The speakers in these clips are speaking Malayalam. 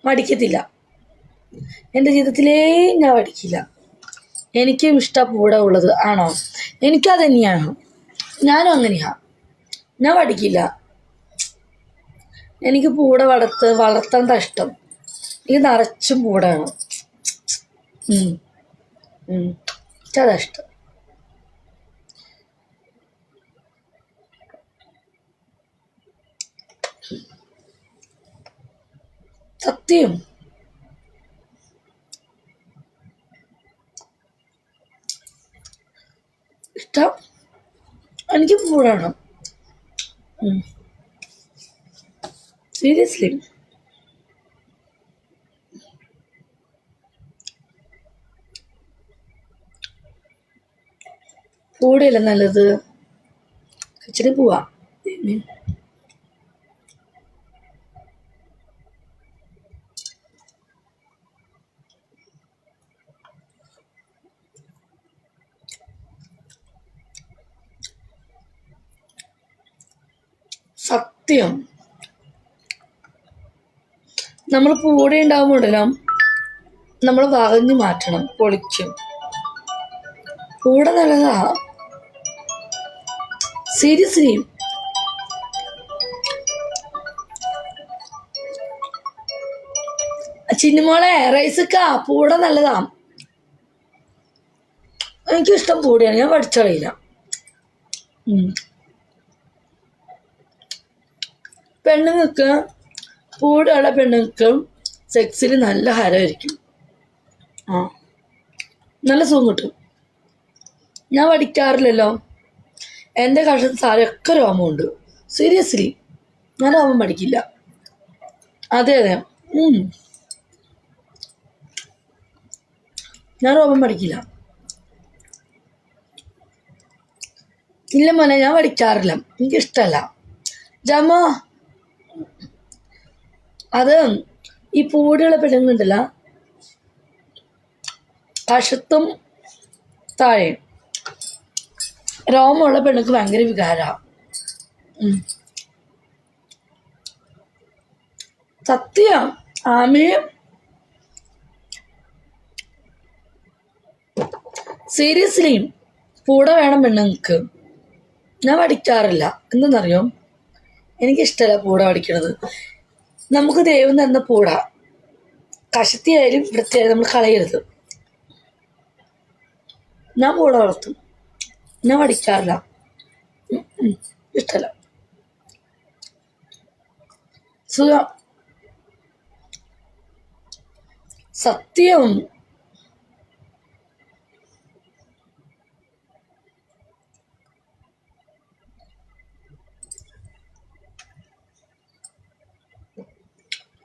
മടിക്കത്തില്ല. എൻ്റെ ജീവിതത്തിലേ ഞാൻ മടിക്കില്ല. എനിക്കും ഇഷ്ടം പൂട ഉള്ളത്. ആണോ? എനിക്കത് തന്നെയാണ്. ഞാനും അങ്ങനെയാണ്. ഞാൻ മടിക്കില്ല. എനിക്ക് പൂട വളർത്താൻ ഇഷ്ടം. എനിക്ക് നിറച്ചും പൂടാണ്. എനിക്കതാ ഇഷ്ടം. സത്യം. ഇഷ്ടം. എനിക്ക് പൂടാണ്. സീരിയസ്ലി. പൂടയല്ല നല്ലത്. ഇച്ചിരി പോവാ. സത്യം. നമ്മൾ പൂട ഉണ്ടാകുമ്പോഴല്ലോ നമ്മൾ വകഞ്ഞു മാറ്റണം. പൊളിക്കും. പൂട നല്ലതാ. സീരിയസ്ലി. ചിന്നുമോളെ റൈസക്ക പൂട നല്ലതാ. എനിക്കിഷ്ടം പൂടയാണ്. ഞാൻ പഠിച്ചറിയില്ല. പെണ്ണുങ്ങൾക്ക് പൂടയുള്ള പെണ്ണുങ്ങൾക്ക് സെക്സിൽ നല്ല ഹരമായിരിക്കും. നല്ല സുഖം കിട്ടും. ഞാൻ പഠിക്കാറില്ലല്ലോ. എൻ്റെ കഷത്ത് സാരൊക്കെ രോമമുണ്ട്. സീരിയസ്ലി. ഞാൻ രോമം പഠിക്കില്ല. അതെ. ഞാൻ രോമം പഠിക്കില്ല. ഇല്ല മോനെ, ഞാൻ പഠിക്കാറില്ല. എനിക്കിഷ്ടമല്ല. ജമോ, അത് ഈ പൂടിയുള്ള പെണ്ണുങ്ങളുണ്ടല്ല, കഷത്തും താഴെ രോമമുള്ള പെണ്ണുക്ക് ഭയങ്കര വികാരമാണ്. സത്യം. ആമയും സീരിയസ്ലി പൂട വേണം പെണ്ണുങ്ങൾക്ക്. ഞാൻ പഠിക്കാറില്ല. എന്തെന്നറിയോ? എനിക്കിഷ്ടമല്ല പൂട പഠിക്കണത്. നമുക്ക് ദൈവം തന്ന പൂട കഷത്തിയായാലും വൃത്തിയായാലും നമ്മൾ കളയരുത്. ഞാൻ പൂട വളർത്തും. ഞാൻ പഠിക്കാറില്ല. ഇഷ്ടമല്ല. സുഖം. സത്യം.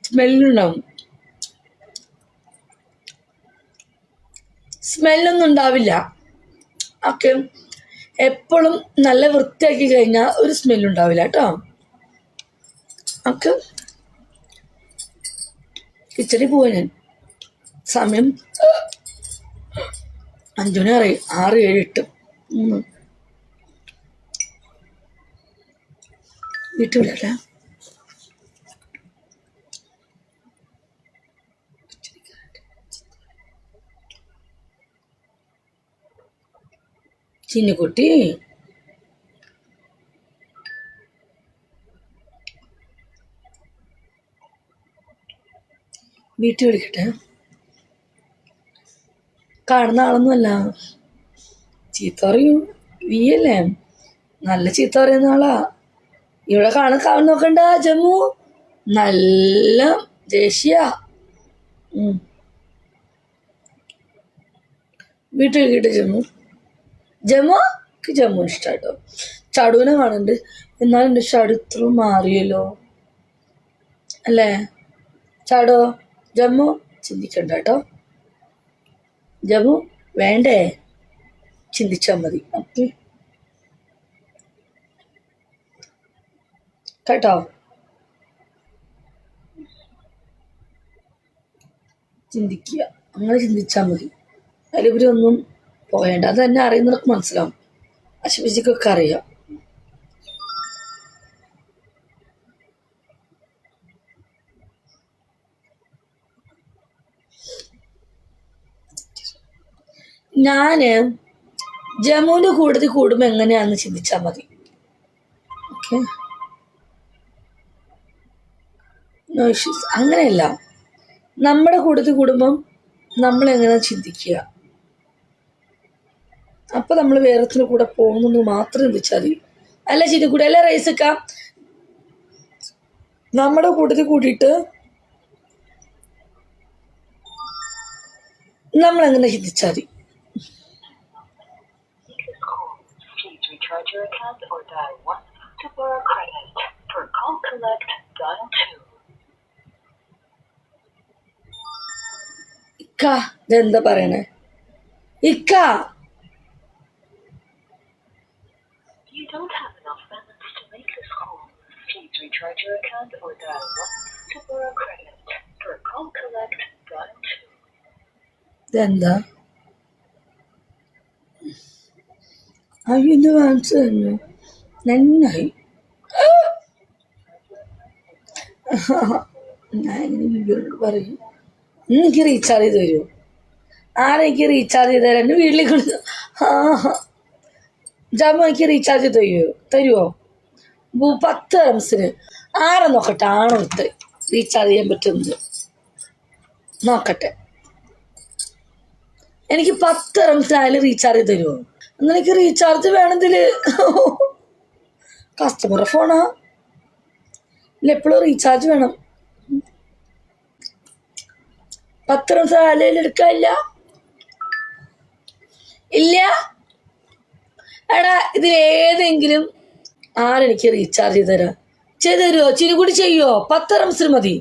സ്മെല്ലുണ്ടാവും. സ്മെല്ലൊന്നും ഉണ്ടാവില്ല. ഓക്കെ. എപ്പോഴും നല്ല വൃത്തിയാക്കി കഴിഞ്ഞാൽ ഒരു സ്മെല്ലുണ്ടാവില്ല കേട്ടോ. ഓക്കെ. കിച്ചണിൽ പോവാ ഞാൻ. സമയം 5 മണി അറിയും. 6, 7, 8. വീട്ടുവിടല്ല. ചിന്നുകുട്ടി, വീട്ടിൽ വിളിക്കട്ടെ. കാണുന്ന ആളൊന്നുമല്ല. ചീത്ത പറയും. വീയല്ലേ? നല്ല ചീത്ത പറയുന്ന ആളാ. ഇവിടെ കാണാൻ നോക്കണ്ട ജമ്മു. നല്ല ദേഷ്യ. വീട്ടിൽ വിളിക്കട്ടെ ജമ്മു. ജമ്മു ഇഷ്ടാട്ടോ. ചടുവിനെ കാണുന്നുണ്ട്. എന്നാലും എൻ്റെ ചടു ഇത്ര മാറിയല്ലോ അല്ലേ? ചാടോ ജമ്മു ചിന്തിക്കണ്ട കേട്ടോ. ജമ്മു വേണ്ടേ? ചിന്തിച്ചാൽ മതി. ഓക്കെ കേട്ടോ. ചിന്തിക്കുക. അങ്ങനെ ചിന്തിച്ചാൽ മതി. അതിലുപരി ഒന്നും പോകേണ്ട. അത് തന്നെ അറിയുന്നവർക്ക് മനസ്സിലാവും. അശുഭിജിക്കൊക്കെ അറിയാം. ഞാൻ ജമ്മുവിൻ്റെ കൂടുതൽ കൂടുമ്പോൾ എങ്ങനെയാണെന്ന് ചിന്തിച്ചാൽ മതി. Okay, no issues. അങ്ങനെയല്ല, നമ്മുടെ കൂടുതൽ കൂടുമ്പം നമ്മളെങ്ങനെ ചിന്തിക്കുക, അപ്പം നമ്മൾ വേറത്തിന് കൂടെ പോകുന്നു മാത്രം ചിന്തിച്ചാൽ മതി. അല്ല ചിന്തിക്കൂടെ, അല്ല റൈസക്ക, നമ്മുടെ കൂട്ടത്തിൽ കൂട്ടിയിട്ട് നമ്മളെങ്ങനെ ചിന്തിച്ചാൽ മതി. ഇക്ക ഇതെന്താ പറയണേ ഇക്ക? ഇതെന്താ? അയ്യോ ഇത് വാങ്ങിച്ചു തന്നെ നന്നായി. ഞാൻ ഇങ്ങനെ ബിബിയോട് പറയും, എനിക്ക് റീചാർജ് ചെയ്ത് തരുമോ? ആരെനിക്ക് റീചാർജ് ചെയ്ത് തരാം? എൻ്റെ വീട്ടിലേക്ക് വിളിച്ചു. ജാമു എനിക്ക് റീചാർജ് തരുമോ? 10 റംസിന് ആരെ നോക്കട്ടെ, ആണോ ഇത്ര റീചാർജ് ചെയ്യാൻ പറ്റുന്നത് നോക്കട്ടെ. എനിക്ക് 10 റംസിനായാലും റീചാർജ് ചെയ്ത് തരുമോ? എനിക്ക് റീചാർജ് വേണമെങ്കില് കസ്റ്റമർ ഫോണാ, ഇല്ല എപ്പോഴും റീചാർജ് വേണം. 10 റംസിനായാലും എടുക്കാനില്ല. ഇല്ല എടാ, ഇതിലേതെങ്കിലും ആരെനിക്ക് റീചാർജ് ചെയ്ത് തരാം? ചെയ്ത് തരുമോ? ചിരി കൂടി ചെയ്യോ? 10 റംസിന് മതി.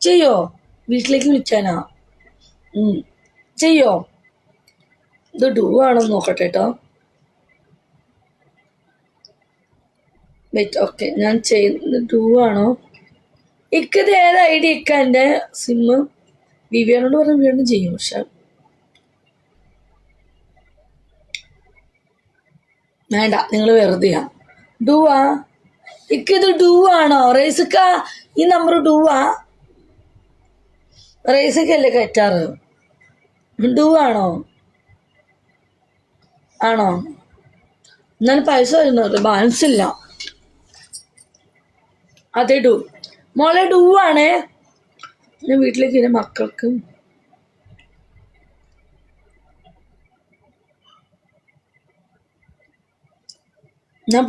ചെയ്യോ? വീട്ടിലേക്ക് വിളിക്കാനാ? ചെയ്യോ? ഇത് ഡൂ ആണോ നോക്കട്ടെ കേട്ടോ. വെയിറ്റ്, ഓക്കെ, ഞാൻ ചെയ്യുന്നത് ഡൂ ആണോ? ഇക്കത് ഏത് ഐഡിയ ഇക്ക? എൻ്റെ സിമ്മ് വിവിയാനോട് പറഞ്ഞ് വീണ്ടും ചെയ്യും. പക്ഷെ വേണ്ട, നിങ്ങൾ വെറുതെയാ. ഡൂ ആ ഇക്കത്? ഡൂ ആണോ റൈസക്ക? ഈ നമ്പർ ഡൂ ആ? റൈസക്കല്ലേ കയറ്റാറ്? ഡൂ ആണോ? ആണോ? എന്നാലും പൈസ വരുന്നത് ബാലൻസ് ഇല്ല. അതെ ഡൂ മോളെ, ഡൂ ആണേ. ഞാൻ വീട്ടിലേക്ക് എൻ്റെ മക്കൾക്ക് ഞാൻ